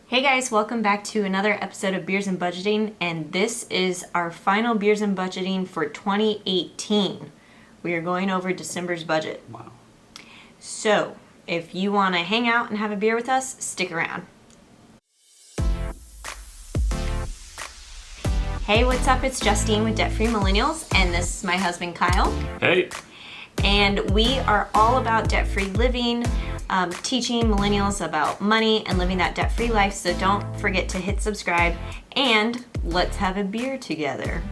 Hey guys, welcome back to another episode of Beers and Budgeting, and this is our final Beers and Budgeting for 2018. We are going over December's budget. Wow. So, if you want to hang out and have a beer with us, stick around. Hey, what's up? It's Justine with Debt Free Millennials, and this is my husband Kyle. Hey. And we are all about debt-free living, teaching millennials about money and living that debt-free life. So don't forget to hit subscribe and let's have a beer together.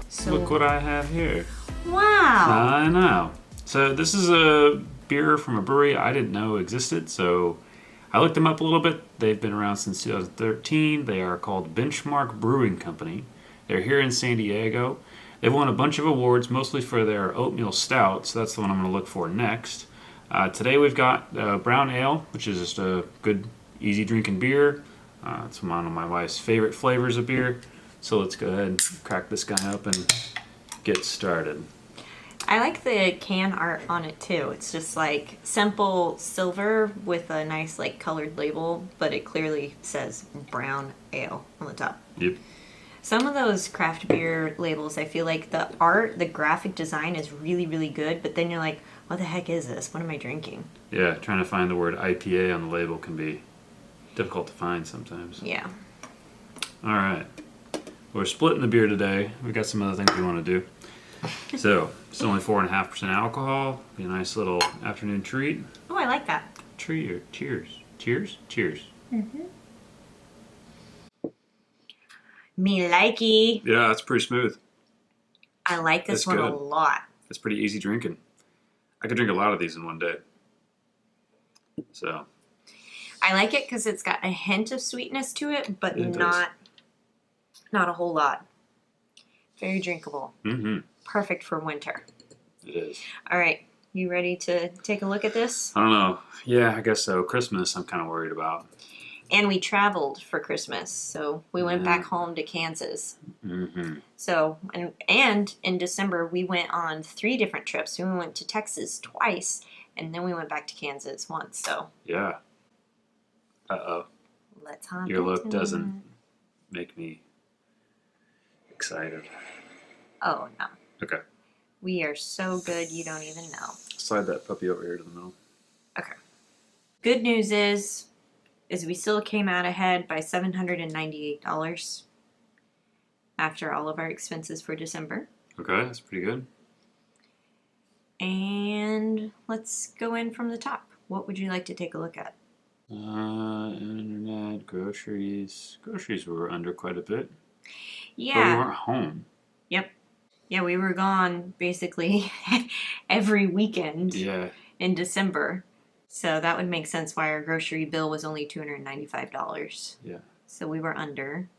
So, Look what I have here. wow. I know. So this is a beer from a brewery I didn't know existed. So I looked them up a little bit. They've been around since 2013. They are called Benchmark Brewing Company. They're here in San Diego. They've won a bunch of awards, mostly for their oatmeal stout, so that's the one I'm going to look for next. Today we've got brown ale, which is just a good, easy drinking beer. It's one of my wife's favorite flavors of beer. So let's go ahead and crack this guy up and get started. I like the can art on it too. It's just like simple silver with a nice like colored label, but it clearly says brown ale on the top. Yep. Some of those craft beer labels, I feel like the art, the graphic design is really, really good, but then you're like, what the heck is this? What am I drinking? Yeah, trying to find the word IPA on the label can be difficult to find sometimes. Yeah. All right. We're splitting the beer today. We've got some other things we want to do. So, it's only 4.5% alcohol. Be a nice little afternoon treat. Oh, I like that. Treat or cheers? Cheers? Cheers. Mm-hmm. Me likey. Yeah, that's pretty smooth. I like this one a lot. It's pretty easy drinking. I could drink a lot of these in one day. So. I like it because it's got a hint of sweetness to it, but not a whole lot. Very drinkable. Mm-hmm. Perfect for winter. It is. All right. You ready to take a look at this? I don't know. Yeah, I guess so. Christmas I'm kind of worried about. And we traveled for Christmas, so we went back home to Kansas. Mm-hmm. So, and in December, we went on 3 different trips. We went to Texas twice, and then we went back to Kansas once, so. Yeah. Uh-oh. Let's hop Your look into doesn't it. make me excited. Oh, no. Okay. We are so good, you don't even know. Slide that puppy over here to the middle. Okay. Good news is we still came out ahead by $798 after all of our expenses for December. Okay, that's pretty good. And let's go in from the top. What would you like to take a look at? Internet, groceries. Groceries were under quite a bit. Yeah. But we weren't home. Yep. Yeah, we were gone basically every weekend in December. So that would make sense why our grocery bill was only $295. Yeah. So we were under.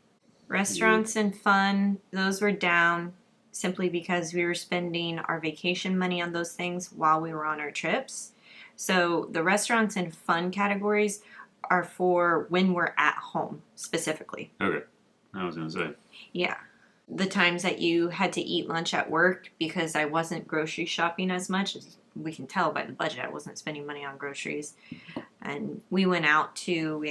Restaurants and fun, those were down simply because we were spending our vacation money on those things while we were on our trips. So the restaurants and fun categories are for when we're at home specifically. Okay. I was going to say. Yeah. The times that you had to eat lunch at work because I wasn't grocery shopping as much, as we can tell by the budget, I wasn't spending money on groceries. And we went out to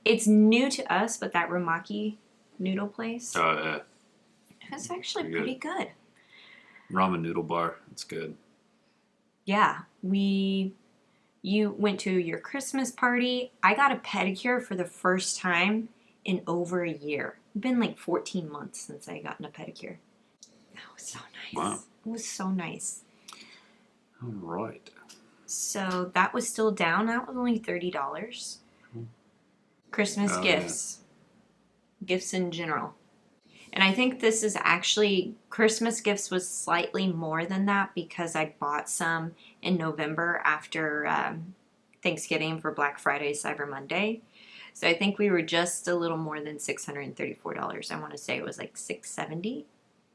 it's new to us, but that Ramaki noodle place. Oh, yeah. It's actually pretty good. Ramen noodle bar. It's good. Yeah. You went to your Christmas party. I got a pedicure for the first time in over a year. It's been like 14 months since I gotten a pedicure. That was so nice. Wow. It was so nice. All right. So that was still down. That was only $30. Christmas gifts. Yeah. Gifts in general. And I think this is actually, Christmas gifts was slightly more than that because I bought some in November after Thanksgiving for Black Friday, Cyber Monday. So I think we were just a little more than $634. I want to say it was like $670.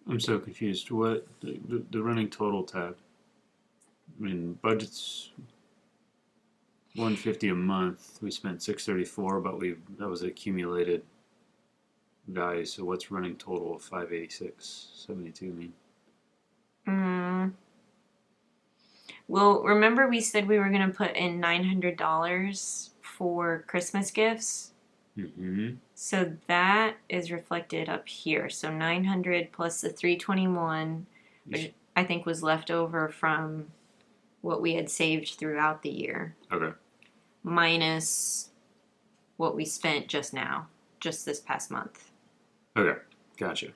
I'm so confused. What the running total tab? I mean, budget's $150 a month. We spent $634, but that was accumulated value. So what's running total of $586.72 mean? Well, remember we said we were going to put in $900 for Christmas gifts? Mm-hmm. So that is reflected up here. So 900 plus the 321, which I think was left over from what we had saved throughout the year, Okay. minus what we spent just now, just this past month. Okay. Gotcha.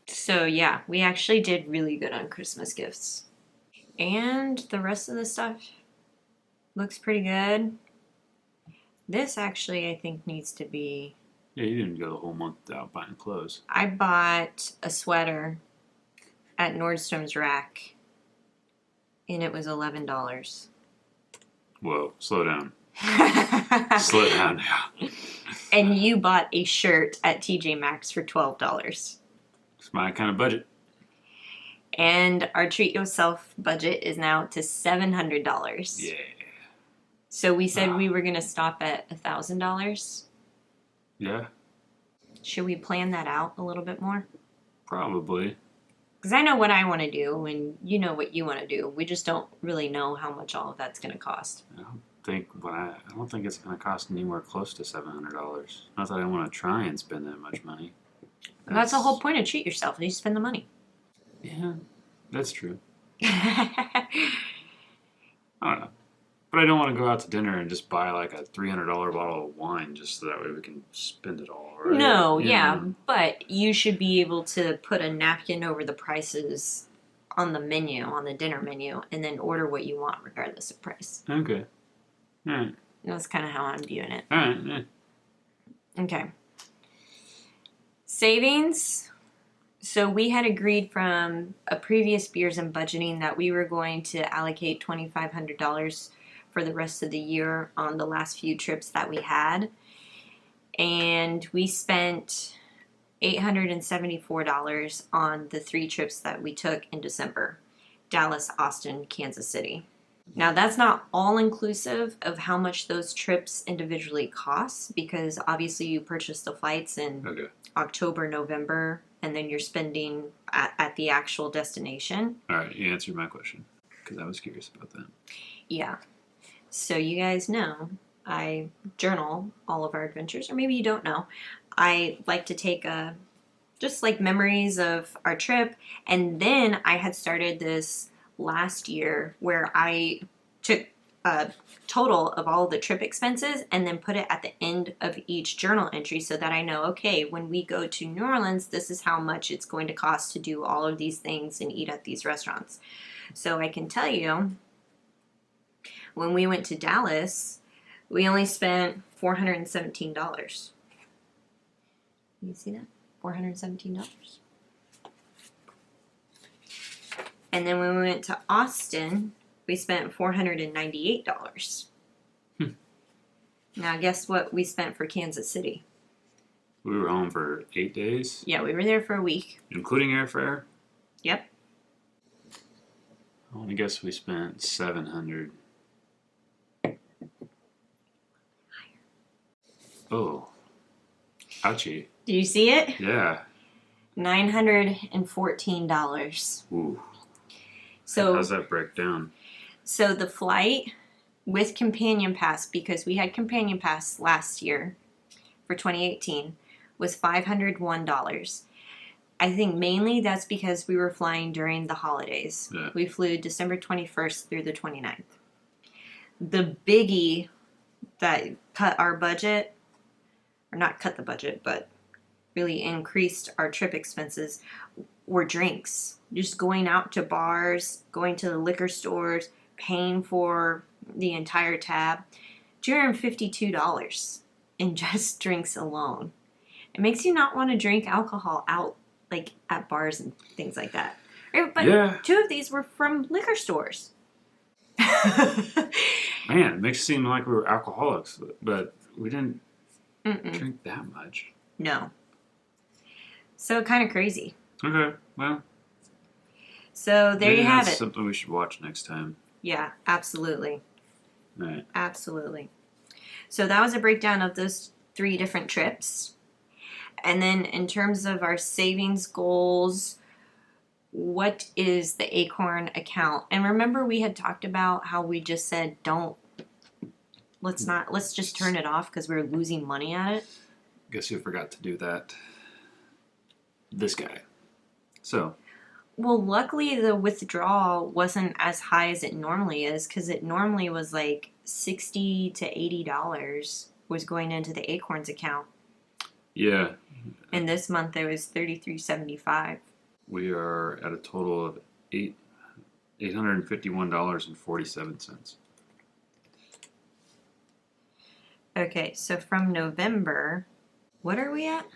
So yeah, we actually did really good on Christmas gifts. And the rest of the stuff looks pretty good. This actually, I think, needs to be. Yeah, you didn't go the whole month without buying clothes. I bought a sweater at Nordstrom's Rack, and it was $11. Whoa, slow down. Slow down now. And you bought a shirt at TJ Maxx for $12. It's my kind of budget. And our treat yourself budget is now to $700. Yeah. So we said we were going to stop at $1,000. Yeah, Should we plan that out a little bit more? probably. Because I know what I want to do, and you know what you want to do. We just don't really know how much all of that's going to cost. I don't think it's going to cost anywhere close to $700. Not that I want to try and spend that much money. That's the whole point of treat yourself. You spend the money. Yeah, that's true. I don't know. But I don't want to go out to dinner and just buy like a $300 bottle of wine just so that way we can spend it all, right? No, yeah, but you should be able to put a napkin over the prices on the menu, on the dinner menu, and then order what you want regardless of price. Okay. All right. That's kind of how I'm viewing it. All right. Yeah. Okay. Savings. So we had agreed from a previous beers and budgeting that we were going to allocate $2,500 for the rest of the year on the last few trips that we had. And we spent $874 on the 3 trips that we took in December: Dallas, Austin, Kansas City. Now, that's not all inclusive of how much those trips individually cost, because obviously you purchase the flights in October, November, and then you're spending at the actual destination. All right, you answered my question because I was curious about that. Yeah. So you guys know I journal all of our adventures, or maybe you don't know. I like to take just like memories of our trip, and then I had started this last year where I took a total of all the trip expenses and then put it at the end of each journal entry so that I know, okay, when we go to New Orleans, this is how much it's going to cost to do all of these things and eat at these restaurants. So I can tell you, when we went to Dallas, we only spent $417. You see that? $417. And then when we went to Austin, we spent $498. Now, guess what we spent for Kansas City? We were home for 8 days. Yeah, we were there for a week. Including airfare? Yep. I guess we spent $700. Oh. Ouchie. Do you see it? Yeah. $914. Ooh. So how's that break down? So the flight with Companion Pass, because we had Companion Pass last year for 2018, was $501. I think mainly that's because we were flying during the holidays. Yeah. We flew December 21st through the 29th. The biggie that cut our budget, or not cut the budget, but really increased our trip expenses, were drinks. Just going out to bars, going to the liquor stores, paying for the entire tab. $252 in just drinks alone. It makes you not want to drink alcohol out, like at bars and things like that. But yeah. 2 of these were from liquor stores. Man, it makes it seem like we were alcoholics, but we didn't drink that much. No. So kind of crazy. Okay, well. So there you have it. That's something we should watch next time. Yeah, absolutely. All right. Absolutely. So that was a breakdown of those 3 different trips. And then in terms of our savings goals, what is the Acorn account? And remember we had talked about how we just said let's just turn it off because we're losing money at it. Guess who forgot to do that? This guy. So. Well, luckily the withdrawal wasn't as high as it normally is, because it normally was like $60 to $80 was going into the Acorns account. Yeah. And this month it was $33.75. We are at a total of $851.47. Okay, so from November, what are we at?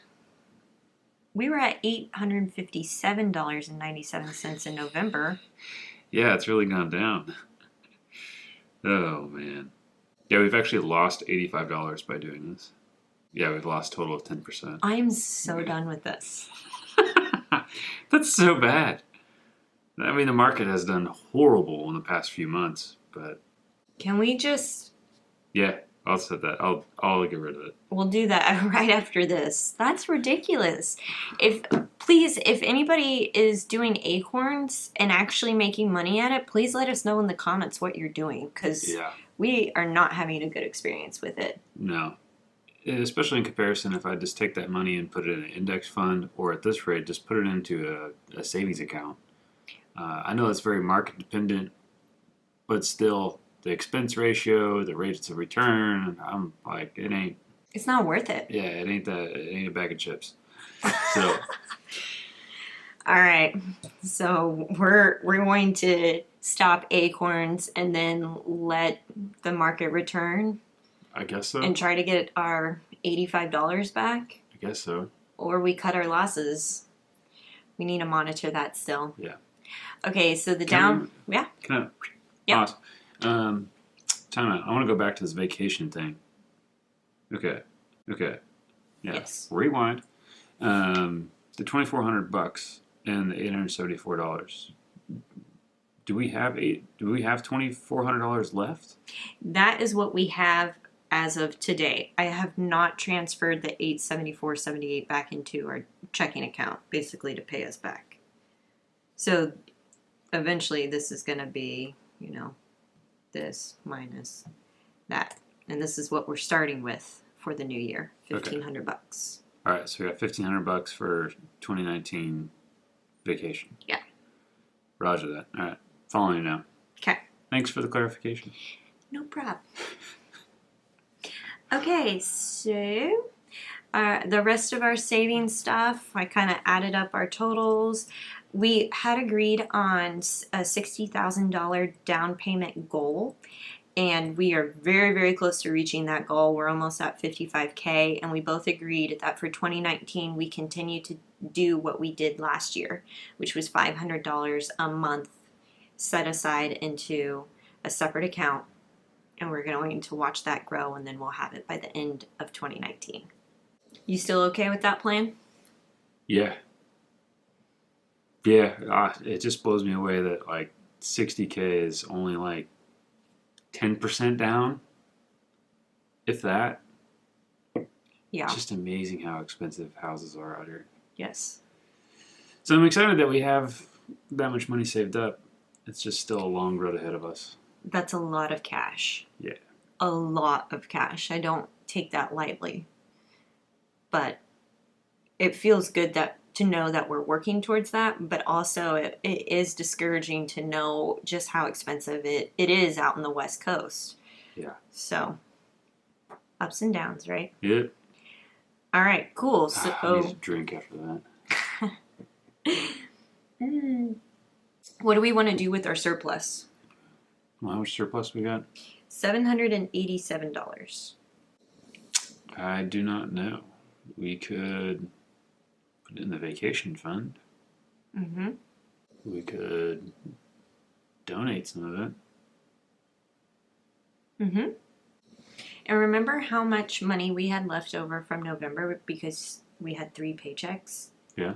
We were at $857.97 in November. Yeah, it's really gone down. Oh, man. Yeah, we've actually lost $85 by doing this. Yeah, we've lost a total of 10%. I am so done with this. That's so bad. I mean, the market has done horrible in the past few months, but... Can we just... Yeah, I'll set that. I'll get rid of it. We'll do that right after this. That's ridiculous. If anybody is doing Acorns and actually making money at it, please let us know in the comments what you're doing, because we are not having a good experience with it. No. Especially in comparison, if I just take that money and put it in an index fund, or at this rate, just put it into a savings account. I know it's very market dependent, but still, the expense ratio, the rates of return, I'm like, it ain't. It's not worth it. Yeah, it ain't a bag of chips. So. All right, so we're going to stop Acorns and then let the market return. I guess so. And try to get our $85 back. I guess so. Or we cut our losses. We need to monitor that still. Yeah. Okay, so the Can I pause. Time out. I want to go back to this vacation thing. Okay. Yeah. Yes. Rewind. The $2,400 and the $874. Do we have $2,400 left? That is what we have as of today. I have not transferred the $874.78 back into our checking account, basically to pay us back. So eventually this is going to be, this minus that. And this is what we're starting with for the new year, $1,500. Okay. All right, so we got $1,500 for 2019 vacation. Yeah. Roger that. All right, following you now. Okay. Thanks for the clarification. No problem. Okay, so the rest of our savings stuff, I kind of added up our totals. We had agreed on a $60,000 down payment goal, and we are very, very close to reaching that goal. We're almost at $55K, and we both agreed that for 2019, we continue to do what we did last year, which was $500 a month set aside into a separate account, and we're going to watch that grow, and then we'll have it by the end of 2019. You still okay with that plan? Yeah. Yeah, it just blows me away that like 60K is only like 10% down, if that. Yeah. It's just amazing how expensive houses are out here. Yes. So I'm excited that we have that much money saved up. It's just still a long road ahead of us. That's a lot of cash. Yeah. A lot of cash. I don't take that lightly. But it feels good to know that we're working towards that, but also it is discouraging to know just how expensive it is out in the West Coast. Yeah. So, ups and downs, right? Yep. All right, cool. So, I need a drink after that. What do we want to do with our surplus? Well, how much surplus we got? $787. I do not know. We could put it in the vacation fund. Mm-hmm. We could donate some of it. Mm-hmm. And remember how much money we had left over from November because we had 3 paychecks? Yeah.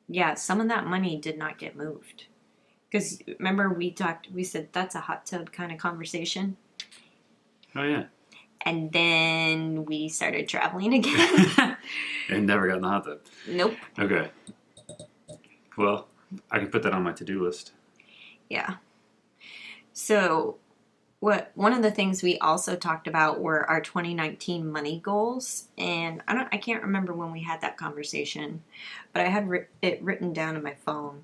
Yeah, some of that money did not get moved. Because remember we said that's a hot tub kind of conversation. Oh, yeah. And then we started traveling again. And never got in the hot tub. Nope. Okay. Well, I can put that on my to-do list. Yeah. So one of the things we also talked about were our 2019 money goals, and I can't remember when we had that conversation, but I had it written down in my phone.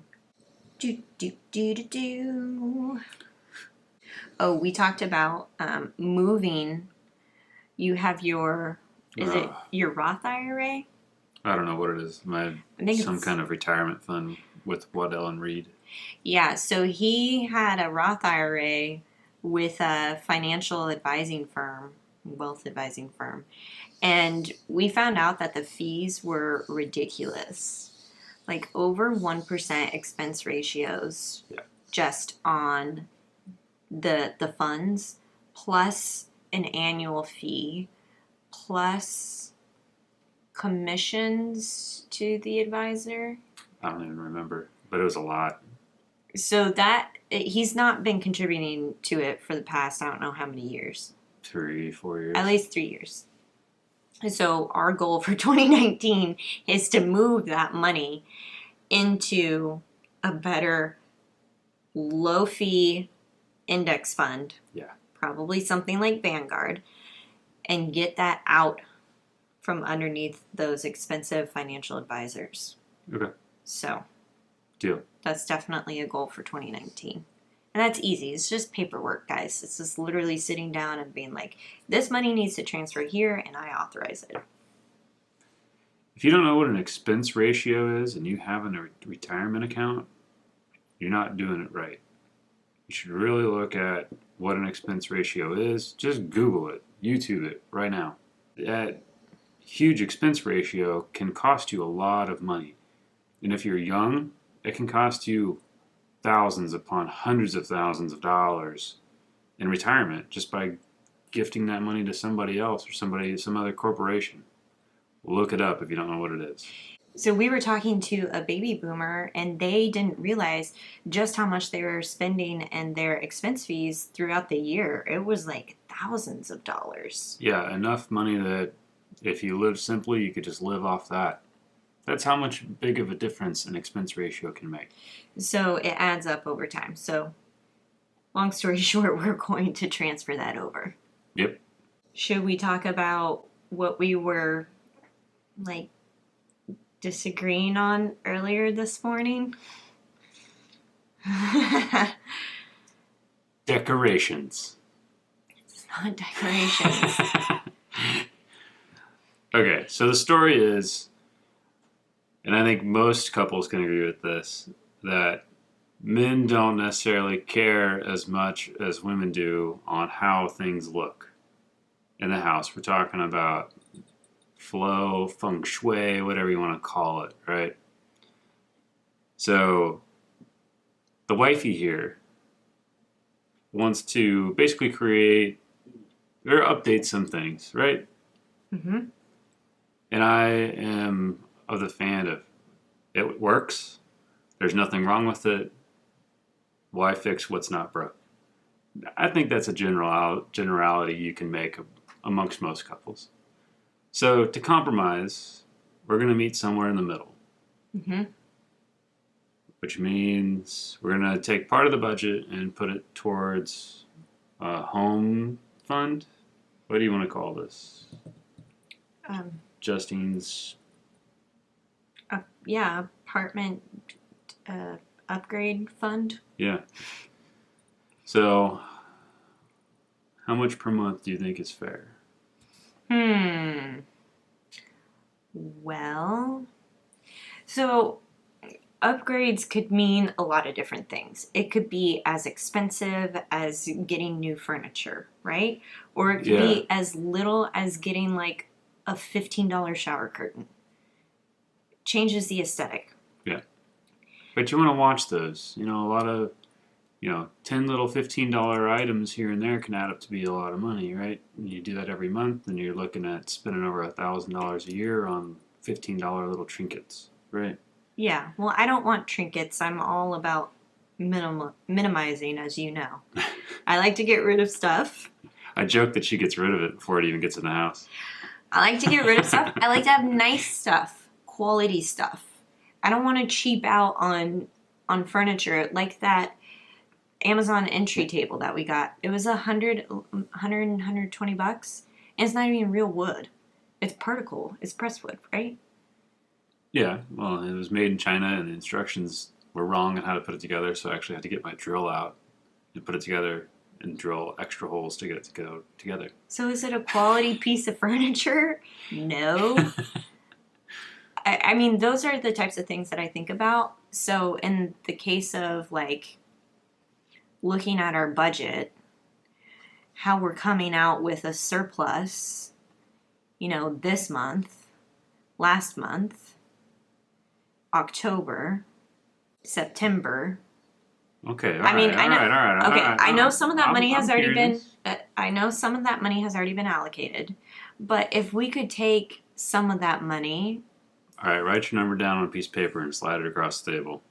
Oh, we talked about moving. You have your it your Roth IRA? I don't know what it is. I think Some kind of retirement fund with Waddell and Reed. Yeah, so he had a Roth IRA with a financial advising firm, wealth advising firm, and we found out that the fees were ridiculous, like over 1% expense ratios, just on the funds, plus an annual fee, plus commissions to the advisor. I don't even remember, but it was a lot. So he's not been contributing to it for the past, I don't know how many years. 3, 4 years. At least 3 years. So our goal for 2019 is to move that money into a better low fee index fund. Yeah. Probably something like Vanguard, and get that out from underneath those expensive financial advisors. Okay. So. Deal. That's definitely a goal for 2019. And that's easy. It's just paperwork, guys. It's just literally sitting down and being like, this money needs to transfer here, and I authorize it. If you don't know what an expense ratio is and you have a retirement account, you're not doing it right. You should really look at what an expense ratio is. Just Google it, YouTube it right now. That huge expense ratio can cost you a lot of money. And if you're young, it can cost you thousands upon hundreds of thousands of dollars in retirement just by gifting that money to somebody else or some other corporation. Look it up if you don't know what it is. So we were talking to a baby boomer, and they didn't realize just how much they were spending and their expense fees throughout the year. It was like thousands of dollars. Yeah, enough money that if you live simply, you could just live off that. That's how much big of a difference an expense ratio can make. So it adds up over time. So long story short, we're going to transfer that over. Yep. Should we talk about what we were disagreeing on earlier this morning? Decorations. It's not decorations. Okay, so the story is, and I think most couples can agree with this, that men don't necessarily care as much as women do on how things look in the house. We're talking about flow, feng shui, whatever you want to call it, right? So the wifey here wants to basically create or update some things, right? Mm-hmm. And I am of the fan of it works. There's nothing wrong with it. Why fix what's not broke? I think that's a generality you can make amongst most couples. So to compromise, we're going to meet somewhere in the middle. Mm-hmm. Which means we're going to take part of the budget and put it towards a home fund. What do you want to call this? Justine's... apartment upgrade fund. Yeah. So, how much per month do you think is fair? Well, so upgrades could mean a lot of different things. It could be as expensive as getting new furniture, right? Or it could be as little as getting like a $15 shower curtain. Changes the aesthetic. Yeah. But you want to watch those. A lot of, 10 little $15 items here and there can add up to be a lot of money, right? And you do that every month, and you're looking at spending over $1,000 a year on $15 little trinkets, right? Yeah. Well, I don't want trinkets. I'm all about minimizing, as you know. I like to get rid of stuff. I joke that she gets rid of it before it even gets in the house. I like to get rid of stuff. I like to have nice stuff, quality stuff. I don't want to cheap out on furniture like that. Amazon entry table that we got. It was $120, and it's not even real wood. It's particle. It's pressed wood, right? Yeah, well, it was made in China, and the instructions were wrong on how to put it together, so I actually had to get my drill out and put it together and drill extra holes to get it to go together. So is it a quality piece of furniture? No. I mean, those are the types of things that I think about. So in the case of like looking at our budget, how we're coming out with a surplus, this month, last month, October, September. Okay, I know. Okay, I know some of that money has already been. been. I know some of that money has already been allocated, but if we could take some of that money. All right, write your number down on a piece of paper and slide it across the table.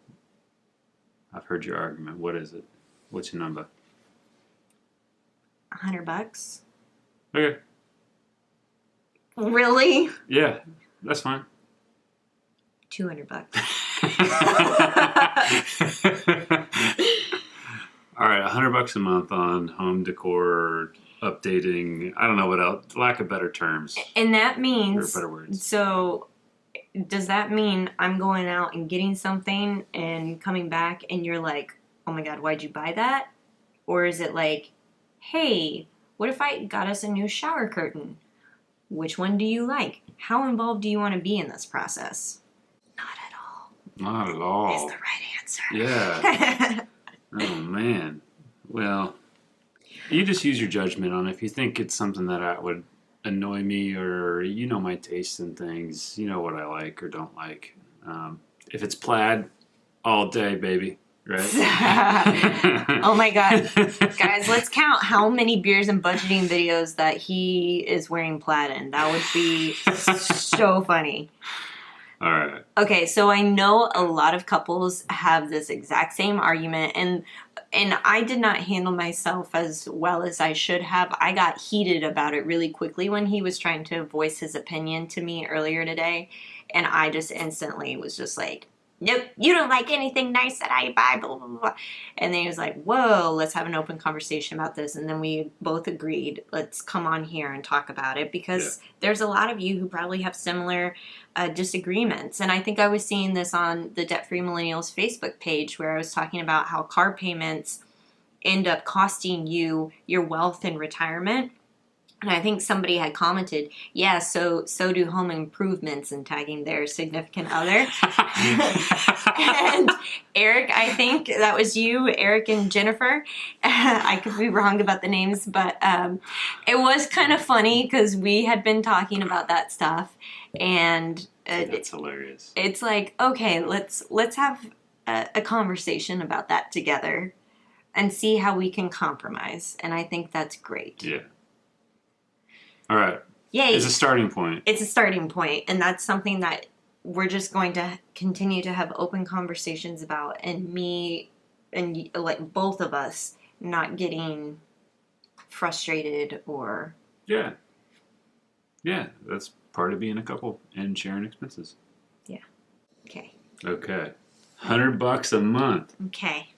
I've heard your argument. What is it? What's your number? $100. Okay. Really? Yeah, that's fine. $200. All right, $100 a month on home decor, updating. I don't know what else. Lack of better terms. And that means. Or better words. So, does that mean I'm going out and getting something and coming back and you're like, oh my God, why'd you buy that? Or is it like, hey, what if I got us a new shower curtain? Which one do you like? How involved do you want to be in this process? Not at all. Not at all. Is the right answer. Yeah. Oh, man. Well, you just use your judgment on it. If you think it's something that would annoy me, or my tastes in things, you know what I like or don't like. If it's plaid, all day, baby. Right? Oh my God. Guys, let's count how many beers and budgeting videos that he is wearing plaid in. That would be so funny. All right. Okay, so I know a lot of couples have this exact same argument, and I did not handle myself as well as I should have. I got heated about it really quickly when he was trying to voice his opinion to me earlier today, and I just instantly was just like, nope, you don't like anything nice that I buy, blah, blah, blah. And then he was like, whoa, let's have an open conversation about this. And then we both agreed, let's come on here and talk about it, because there's a lot of you who probably have similar disagreements. And I think I was seeing this on the Debt Free Millennials Facebook page, where I was talking about how car payments end up costing you your wealth in retirement. And I think somebody had commented, yeah, so do home improvements, and tagging their significant other. And Eric, I think that was you, Eric and Jennifer. I could be wrong about the names, but it was kind of funny because we had been talking about that stuff. And that's hilarious. It's like, okay, let's have a conversation about that together and see how we can compromise. And I think that's great. Yeah. All right. Yay. It's a starting point. It's a starting point, and that's something that we're just going to continue to have open conversations about, and me and like both of us not getting frustrated or... Yeah. Yeah, that's part of being a couple and sharing expenses. Yeah. Okay. Okay. $100 a month. Okay.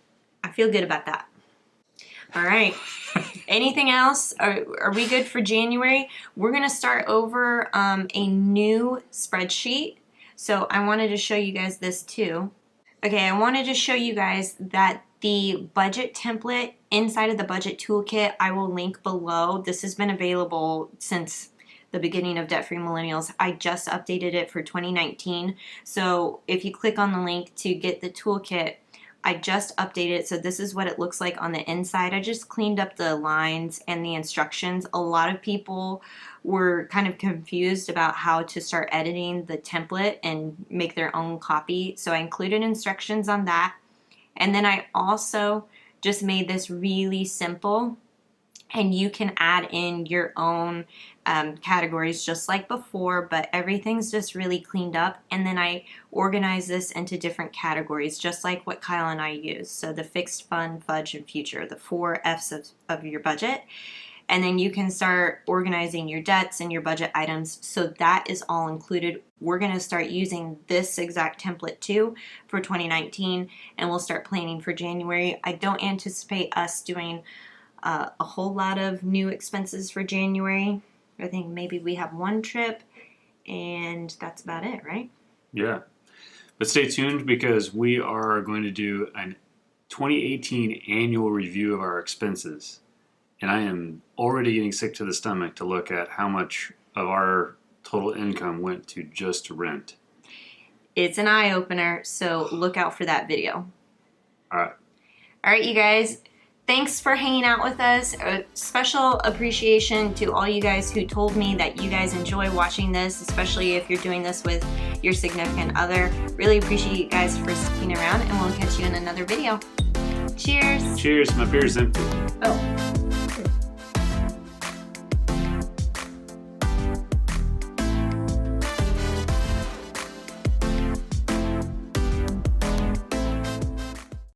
I feel good about that. All right. Anything else? Are we good for January? We're going to start over a new spreadsheet. So I wanted to show you guys this too. Okay, I wanted to show you guys that the budget template inside of the budget toolkit, I will link below. This has been available since the beginning of Debt Free Millennials. I just updated it for 2019. So if you click on the link to get the toolkit, I just updated it, so this is what it looks like on the inside. I just cleaned up the lines and the instructions. A lot of people were kind of confused about how to start editing the template and make their own copy, so I included instructions on that. And then I also just made this really simple, and you can add in your own categories just like before, but everything's just really cleaned up. And then I organize this into different categories, just like what Kyle and I use. So the fixed, fun, fudge, and future, the 4 F's of your budget. And then you can start organizing your debts and your budget items. So that is all included. We're going to start using this exact template too for 2019, and we'll start planning for January. I don't anticipate us doing a whole lot of new expenses for January. I think maybe we have one trip, and that's about it, right? Yeah. But stay tuned, because we are going to do a 2018 annual review of our expenses. And I am already getting sick to the stomach to look at how much of our total income went to just rent. It's an eye-opener, so look out for that video. All right. All right, you guys. Thanks for hanging out with us. A special appreciation to all you guys who told me that you guys enjoy watching this, especially if you're doing this with your significant other. Really appreciate you guys for sticking around, and we'll catch you in another video. Cheers. Cheers. My beer's empty. Oh.